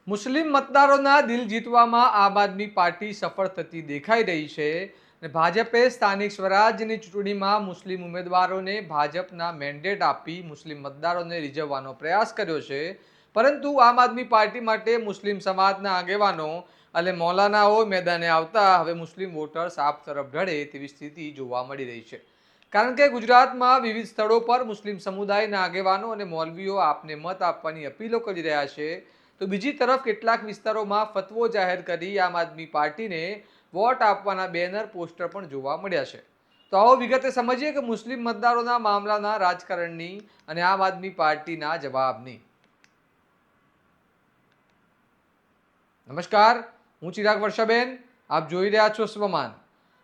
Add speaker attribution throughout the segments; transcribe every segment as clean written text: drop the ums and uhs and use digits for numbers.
Speaker 1: મુસ્લિમ મતદારોના દિલ જીતવામાં આમ આદમી પાર્ટી સફળ થતી દેખાઈ રહી છે અને ભાજપે સ્થાનિક સ્વરાજ્યની ચૂંટણીમાં મુસ્લિમ ઉમેદવારોને ભાજપના મેન્ડેટ આપી મુસ્લિમ મતદારોને રીઝવવાનો પ્રયાસ કર્યો છે, પરંતુ આમ આદમી પાર્ટી માટે મુસ્લિમ સમાજના આગેવાનો અને મૌલાનાઓ મેદાને આવતા હવે મુસ્લિમ વોટર્સ આપ તરફ ઢળે તેવી સ્થિતિ જોવા મળી રહી છે. કારણ કે ગુજરાતમાં વિવિધ સ્થળો પર મુસ્લિમ સમુદાયના આગેવાનો અને મૌલવીઓ આપને મત આપવાની અપીલો કરી રહ્યા છે, તો બીજી તરફ કેટલાક વિસ્તારોમાં ફતવો જાહેર કરી આમ આદમી પાર્ટીને વોટ આપવાના બેનર પોસ્ટર પણ જોવા મળ્યા છે. તો આવો વિગતે સમજીએ કે મુસ્લિમ મતદારોના મામલાના રાજકારણની અને આમ આદમી પાર્ટીના જવાબની. નમસ્કાર, હું ચિરાગ વર્ષાબેન, આપ જોઈ રહ્યા છો સ્વમાન.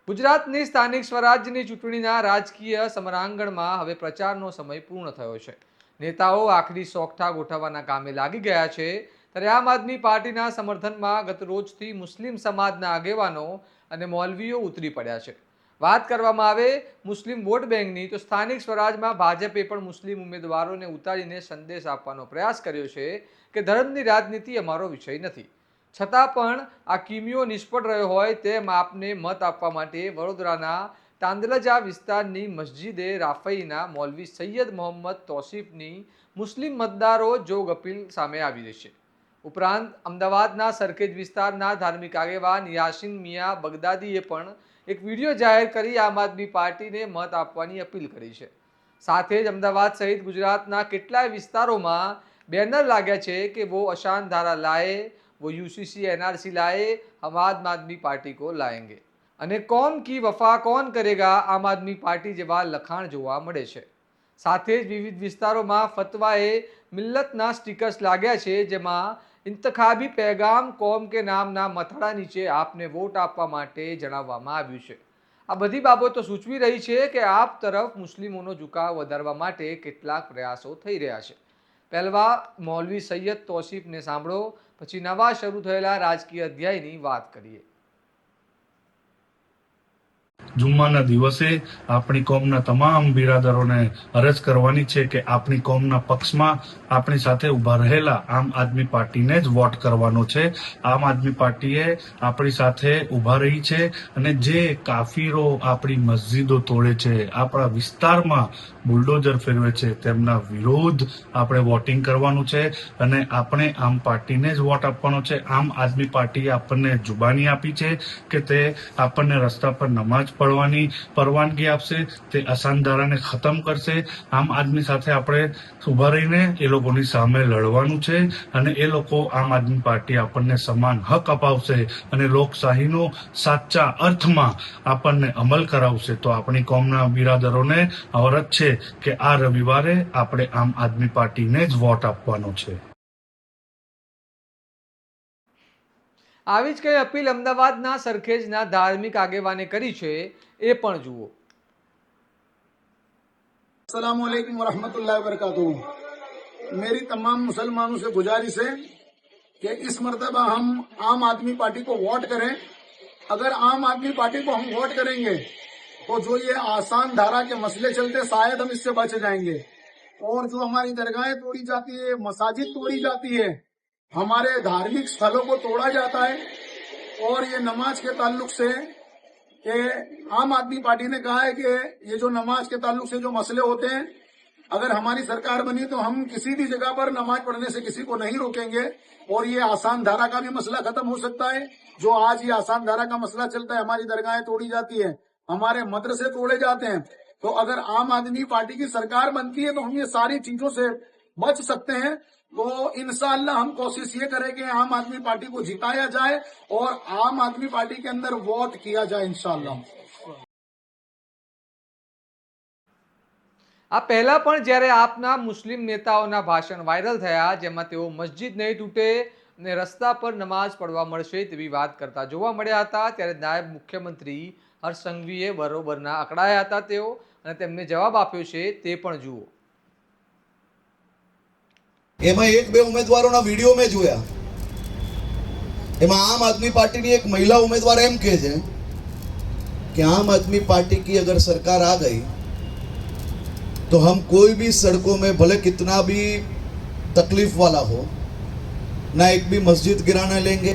Speaker 1: ગુજરાતની સ્થાનિક સ્વરાજ્યની ચૂંટણીના રાજકીય સમરાંગણમાં હવે પ્રચારનો સમય પૂર્ણ થયો છે. નેતાઓ આખરી સોગઠા ગોઠવવાના કામે લાગી ગયા છે, ત્યારે આમ આદમી પાર્ટીના સમર્થનમાં ગત રોજથી મુસ્લિમ સમાજના આગેવાનો અને મૌલવીઓ ઉતરી પડ્યા છે. વાત કરવામાં આવે મુસ્લિમ વોટ બેંકની, તો સ્થાનિક સ્વરાજમાં ભાજપે પણ મુસ્લિમ ઉમેદવારોને ઉતારીને સંદેશ આપવાનો પ્રયાસ કર્યો છે કે ધર્મની રાજનીતિ અમારો વિષય નથી. છતાં પણ આ કિમિયો નિષ્ફળ રહ્યો હોય તેમ આપને મત આપવા માટે વડોદરાના તાંદલજા વિસ્તારની મસ્જિદે રાફઈના મૌલવી સૈયદ મોહમ્મદ તોસીફની મુસ્લિમ મતદારો જોગ અપીલ સામે આવી રહી છે. ઉપરાંત અમદાવાદના સરખેજ વિસ્તારના ધાર્મિક આગેવાન યાસીન મિયા બગદાદીએ પણ એક વિડીયો જાહેર કરી આમ આદમી પાર્ટીને મત આપવાની અપીલ કરી છે. સાથે જ અમદાવાદ સહિત ગુજરાતના કેટલાય વિસ્તારોમાં બેનર લાગ્યા છે કે વો અશાન ધારા લાએ, वो यूसीसी एनआरसी लाए, हम आम आदमी पार्टी को लाएंगे અને कौम की वफा कौन करेगा આમ આદમી પાર્ટી જેવા લખાણ જોવા મળે છે. સાથે જ વિવિધ વિસ્તારોમાં ફતવાએ મિલ્લતના સ્ટીકર્સ લાગ્યા છે, જેમાં ઇન્તખાબી પૈગામ કોમ કે નામના મથાળા નીચે આપને વોટ આપવા માટે જણાવવામાં આવ્યું છે. આ બધી બાબતો સૂચવી રહી છે કે આપ તરફ મુસ્લિમોનો ઝુકાવ વધારવા માટે કેટલાક પ્રયાસો થઈ રહ્યા છે. પહેલા મૌલવી સૈયદ તોસીફને સાંભળો, પછી નવા શરૂ થયેલા રાજકીય અધ્યાયની વાત કરીએ.
Speaker 2: જુમ્માના દિવસે આપણી કોમના તમામ બિરાદરોને અરજ કરવાની છે કે આપણી કોમના પક્ષમાં આપણી સાથે ઉભા રહેલા આમ આદમી પાર્ટીને જ વોટ કરવાનો છે. આમ આદમી પાર્ટીએ આપણી સાથે ઉભા રહી છે અને જે કાફીરો આપણી મસ્જિદો તોડે છે, આપણા વિસ્તારમાં બુલડોઝર ફેરવે છે, તેમના વિરોધ આપણે વોટિંગ કરવાનું છે અને આપણે આમ પાર્ટીને જ વોટ આપવાનો છે. આમ આદમી પાર્ટીએ આપણને જુબાની આપી છે કે તે આપણને રસ્તા પર નમાઝ પડવાની પરવાનગી આપશે, તે અસાનધારાને ખતમ કરશે. આમ આદમી સાથે આપણે ઉભા રહીને એ લોકોની સામે લડવાનું છે અને એ લોકો આમ આદમી પાર્ટી આપણને સમાન હક અપાવશે અને લોકશાહીનો સાચા અર્થમાં આપણને અમલ કરાવશે. તો આપણી કોમના બિરાદરોને અરજ છે કે આ રવિવારે આપણે આમ આદમી પાર્ટીને જ વોટ આપવાનો છે.
Speaker 1: આવી જ કઈ અપીલ અમદાવાદના સરખેજના ધાર્મિક આગેવાને કરી છે, એ પણ જુઓ.
Speaker 3: अस्सलाम वालेकुम वरहमतुल्लाहि वबरकातुहू। मेरी तमाम मुसलमानों से गुजारिश है कि इस मरतबा हम आम आदमी पार्टी को वोट करें। अगर आम आदमी पार्टी को हम वोट करेंगे तो जो ये आसान धारा के मसले चलते शायद हम इससे बच जाएंगे। और जो हमारी दरगाहें तोड़ी जाती है, मसाजिद तोड़ी जाती है, हमारे धार्मिक स्थलों को तोड़ा जाता है। और ये नमाज के ताल्लुक से कि आम आदमी पार्टी ने कहा है कि ये जो नमाज के ताल्लुक से जो मसले होते हैं, अगर हमारी सरकार बनी तो हम किसी भी जगह पर नमाज पढ़ने से किसी को नहीं रोकेंगे और ये आसान धारा का भी मसला खत्म हो सकता है। जो आज ये आसान धारा का मसला चलता है, हमारी दरगाहें तोड़ी जाती है, हमारे मदरसे तोड़े जाते हैं, तो अगर आम आदमी पार्टी की सरकार बनती है तो हम ये सारी चीजों से बच सकते हैं। तो इंशाअल्लाह हम कोशिश ये करें कि आम आदमी पार्टी को जिताया जाए और आम आदमी पार्टी के अंदर वोट किया जाए इंशाअल्लाह।
Speaker 1: આ પહેલા પણ જ્યારે આપના મુસ્લિમ નેતાઓના ભાષણ વાયરલ થયા, જેમાં તેઓ મસ્જિદ નહીં તૂટે અને રસ્તા પર નમાઝ પડવા મળશે તેવી વાત કરતા જોવા મળ્યા હતા, ત્યારે નાયબ મુખ્યમંત્રી હર્ષ સંઘવીએ બરોબરના અકળાયા હતા તેઓ, અને તેમને જવાબ આપ્યો છે તે પણ જુઓ.
Speaker 4: એમાં એક બે ઉમેદવારોના વિડીયો મેં જોયા. એમાં આમ આદમી પાર્ટીની એક મહિલા ઉમેદવાર એમ કહે છે कि आम आदमी पार्टी की अगर सरकार आ गई तो हम कोई भी सड़कों में भले कितना भी तकलीफ वाला हो ना एक भी मस्जिद गिराने लेंगे,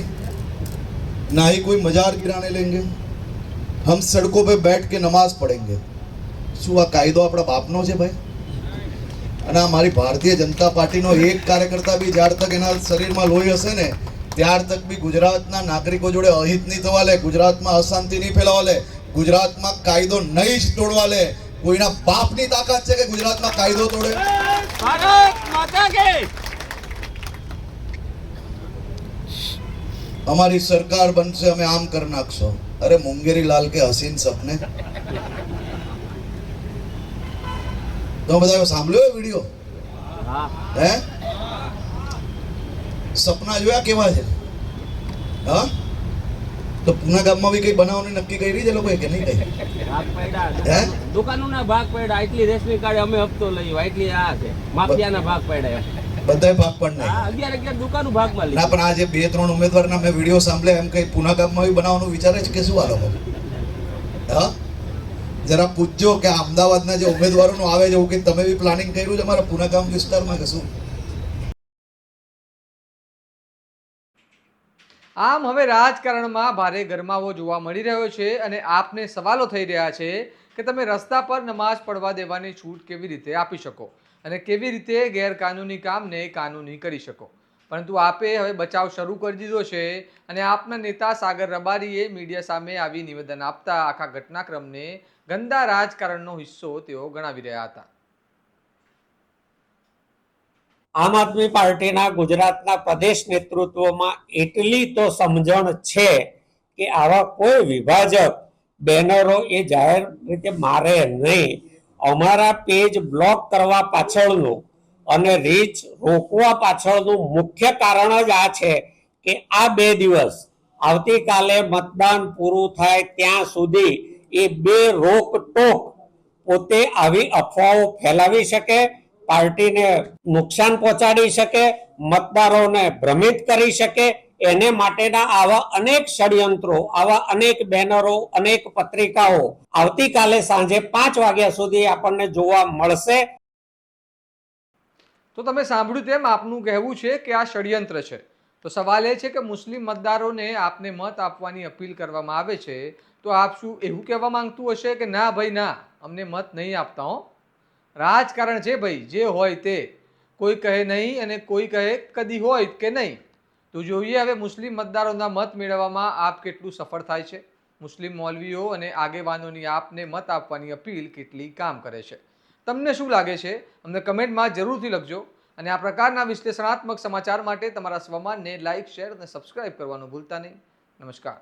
Speaker 4: ना ही कोई मजार गिराने लेंगे। हम सड़कों पे बैठ के नमाज पढ़ेंगे। શું આ કાયદો આપણા બાપનો છે ભાઈ? અને આ મારી ભારતીય જનતા પાર્ટીનો એક કાર્યકર્તા બી જ્યાર તક એના શરીરમાં લોહી હશે ને ત્યાર તક બી ગુજરાતના નાગરિકો જોડે અહિત નહીં થવા લે, ગુજરાતમાં અશાંતિ નહીં ફેલાવા લે, ગુજરાતમાં કાયદો નહીં જ તોડવા લે। કોઈના બાપની તાકાત છે કે ગુજરાતમાં કાયદો તોડે?
Speaker 5: ભારત માતા કે
Speaker 4: हमारी सरकार बनसे हमें आम कर नाखशो। अरे मुंगेरी लाल के हसीन सपने तो बताओ, सांभळ्यो वीडियो હે? સપના જોયા કેવા છે? હા, તો પુના ગામમાં બી કઈ બનાવવાની નક્કી કરી છે લોકોએ કે નહીં કઈ?
Speaker 5: ભાગ પડ્યા
Speaker 4: હે?
Speaker 5: દુકાનોના ભાગ પડ્યા, એટલી રેશમી કાર્ડ અમે હપ્તો લઈ, એટલી આ છે માફિયાના ભાગ પડ્યા,
Speaker 4: બધાય ભાગ પણ નહીં।
Speaker 5: 11 દુકાનો ભાગમાં
Speaker 4: ના,
Speaker 5: લઈ
Speaker 4: પણ આજે 2-3 ઉમેદવારના મેં વિડીયો સાંભળ્યા, એમ કઈ પુના ગામમાં બી બનાવવાનું વિચારે છે કે શું આ લોકો? હા, જરા પૂછજો કે અમદાવાદના જે ઉમેદવારોનું આવે છે એવું કે તમે બી પ્લાનિંગ કર્યું છે અમારા પુના ગામ વિસ્તારમાં કે શું?
Speaker 1: આમ હવે રાજકારણમાં ભારે ગરમાવો જોવા મળી રહ્યો છે અને આપને સવાલો થઈ રહ્યા છે કે તમે રસ્તા પર નમાઝ પડવા દેવાની છૂટ કેવી રીતે આપી શકો અને કેવી રીતે ગેરકાનૂની કામને કાનૂની કરી શકો। પરંતુ આપે હવે બચાવ શરૂ કરી દીધો છે અને આપના નેતા સાગર રબારીએ મીડિયા સામે આવી નિવેદન આપતા આખા ઘટનાક્રમને ગંદા રાજકારણનો હિસ્સો તેઓ ગણાવી રહ્યા હતા।
Speaker 6: આમ આદમી પાર્ટીના ગુજરાતના પ્રદેશ નેતૃત્વમાં એટલી તો સમજણ છે કે આવા કોઈ વિભાજક બેનરો એ જાહેર રીતે મારે નહીં। અમારા પેજ બ્લોક કરવા પાછળનું અને રીચ રોકવા પાછળનું મુખ્ય કારણ જ આ છે કે આ 2 દિવસ આવતીકાલે મતદાન પૂરું થાય ત્યાં સુધી એ બે રોકટોક પોતે આવી અફવાઓ ફેલાવી શકે, પાર્ટીને નુકસાન પહોંચાડી શકે, મતદારોને ભ્રમિત કરી શકે, એને માટેના આવા અનેક ષડયંત્રો, આવા અનેક બેનરો, અનેક પત્રિકાઓ આવતીકાલે સાંજે 5 વાગ્યા સુધી આપણને જોવા મળશે।
Speaker 1: તો તમે સાંભળ્યું તેમ આપનું કહેવું છે કે આ ષડયંત્ર છે। તો સવાલ એ છે કે મુસ્લિમ મતદારોને આપને મત આપવાની અપીલ કરવામાં આવે છે તો આપ શું એવું કહેવા માંગતું હશે કે ના ભાઈ ના, અમને મત નહીં આપતા હો? રાજકારણ છે ભાઈ, જે હોય તે, કોઈ કહે નહીં અને કોઈ કહે કદી હોય કે નહીં। તો જોઈએ હવે મુસ્લિમ મતદારોના મત મેળવવામાં આપ કેટલું સફળ થાય છે। મુસ્લિમ મૌલવીઓ અને આગેવાનોની આપને મત આપવાની અપીલ કેટલી કામ કરે છે? તમને શું લાગે છે? અમને કમેન્ટમાં જરૂરથી લખજો અને આ પ્રકારના વિશ્લેષણાત્મક સમાચાર માટે તમારા સ્વમાનને લાઇક, શેર અને સબસ્ક્રાઇબ કરવાનું ભૂલતા નહીં। નમસ્કાર।